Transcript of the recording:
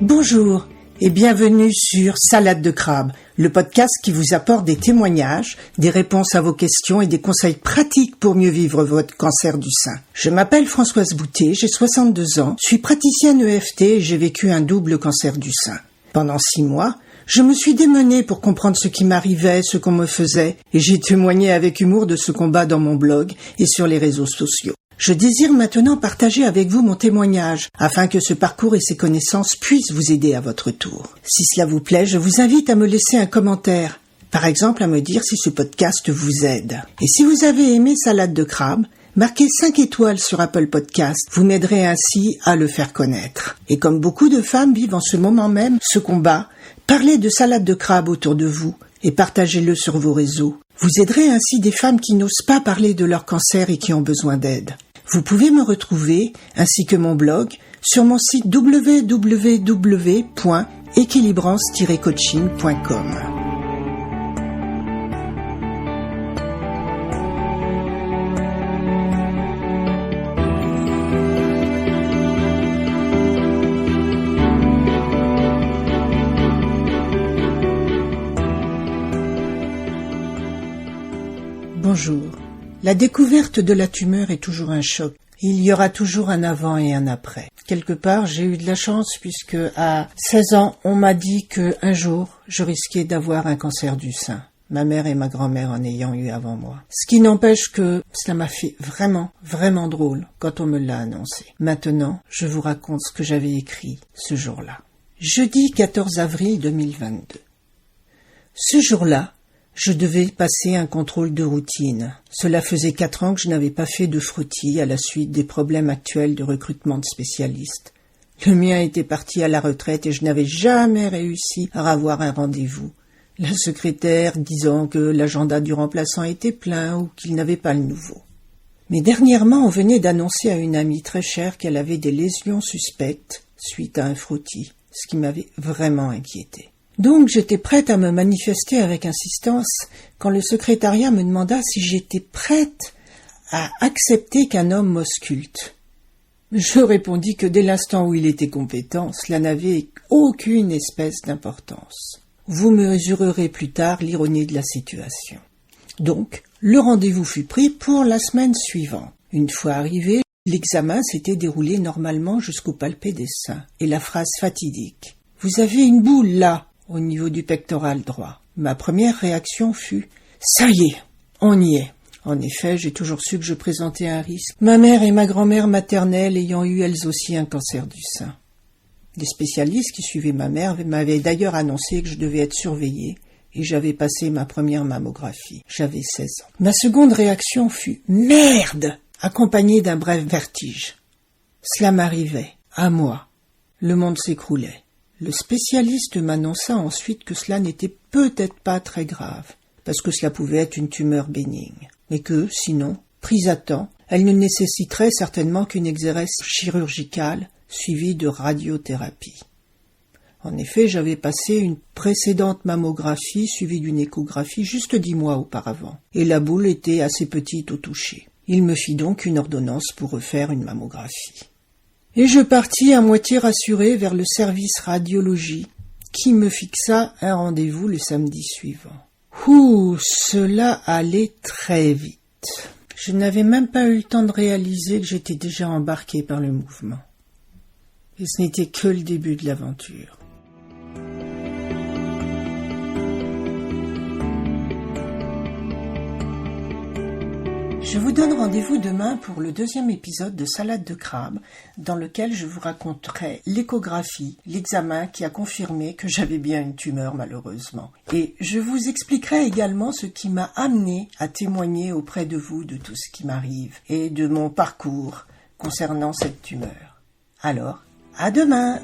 Bonjour et bienvenue sur Salade de crabe, le podcast qui vous apporte des témoignages, des réponses à vos questions et des conseils pratiques pour mieux vivre votre cancer du sein. Je m'appelle Françoise Boutet, j'ai 62 ans, suis praticienne EFT et j'ai vécu un double cancer du sein. Pendant 6 mois, je me suis démenée pour comprendre ce qui m'arrivait, ce qu'on me faisait, et j'ai témoigné avec humour de ce combat dans mon blog et sur les réseaux sociaux. Je désire maintenant partager avec vous mon témoignage, afin que ce parcours et ces connaissances puissent vous aider à votre tour. Si cela vous plaît, je vous invite à me laisser un commentaire, par exemple à me dire si ce podcast vous aide. Et si vous avez aimé Salade de crabe, marquez 5 étoiles sur Apple Podcast, vous m'aiderez ainsi à le faire connaître. Et comme beaucoup de femmes vivent en ce moment même ce combat, parlez de Salade de crabe autour de vous et partagez-le sur vos réseaux. Vous aiderez ainsi des femmes qui n'osent pas parler de leur cancer et qui ont besoin d'aide. Vous pouvez me retrouver, ainsi que mon blog, sur mon site www.équilibrance-coaching.com. Bonjour. La découverte de la tumeur est toujours un choc. Il y aura toujours un avant et un après. Quelque part, j'ai eu de la chance puisque à 16 ans, on m'a dit qu'un jour, je risquais d'avoir un cancer du sein. Ma mère et ma grand-mère en ayant eu avant moi. Ce qui n'empêche que cela m'a fait vraiment drôle quand on me l'a annoncé. Maintenant, je vous raconte ce que j'avais écrit ce jour-là. Jeudi 14 avril 2022. Ce jour-là, je devais passer un contrôle de routine. Cela faisait 4 ans que je n'avais pas fait de frottis à la suite des problèmes actuels de recrutement de spécialistes. Le mien était parti à la retraite et je n'avais jamais réussi à avoir un rendez-vous. La secrétaire disant que l'agenda du remplaçant était plein ou qu'il n'avait pas le nouveau. Mais dernièrement, on venait d'annoncer à une amie très chère qu'elle avait des lésions suspectes suite à un frottis, ce qui m'avait vraiment inquiété. Donc j'étais prête à me manifester avec insistance quand le secrétariat me demanda si j'étais prête à accepter qu'un homme m'ausculte. Je répondis que dès l'instant où il était compétent, cela n'avait aucune espèce d'importance. Vous mesurerez plus tard l'ironie de la situation. Donc, le rendez-vous fut pris pour la semaine suivante. Une fois arrivé, l'examen s'était déroulé normalement jusqu'au palpé des seins et la phrase fatidique « Vous avez une boule là !» au niveau du pectoral droit. Ma première réaction fut « Ça y est, on y est !» En effet, j'ai toujours su que je présentais un risque, ma mère et ma grand-mère maternelle ayant eu elles aussi un cancer du sein. Les spécialistes qui suivaient ma mère m'avaient d'ailleurs annoncé que je devais être surveillée et j'avais passé ma première mammographie. J'avais 16 ans. Ma seconde réaction fut « Merde !» accompagnée d'un bref vertige. Cela m'arrivait, à moi. Le monde s'écroulait. Le spécialiste m'annonça ensuite que cela n'était peut-être pas très grave, parce que cela pouvait être une tumeur bénigne, mais que, sinon, prise à temps, elle ne nécessiterait certainement qu'une exérèse chirurgicale suivie de radiothérapie. En effet, j'avais passé une précédente mammographie suivie d'une échographie juste 10 mois auparavant, et la boule était assez petite au toucher. Il me fit donc une ordonnance pour refaire une mammographie. Et je partis à moitié rassuré vers le service radiologie, qui me fixa un rendez-vous le samedi suivant. Cela allait très vite. Je n'avais même pas eu le temps de réaliser que j'étais déjà embarqué par le mouvement. Et ce n'était que le début de l'aventure. Je vous donne rendez-vous demain pour le 2e épisode de Salade de crabe, dans lequel je vous raconterai l'échographie, l'examen qui a confirmé que j'avais bien une tumeur malheureusement. Et je vous expliquerai également ce qui m'a amené à témoigner auprès de vous de tout ce qui m'arrive et de mon parcours concernant cette tumeur. Alors, à demain!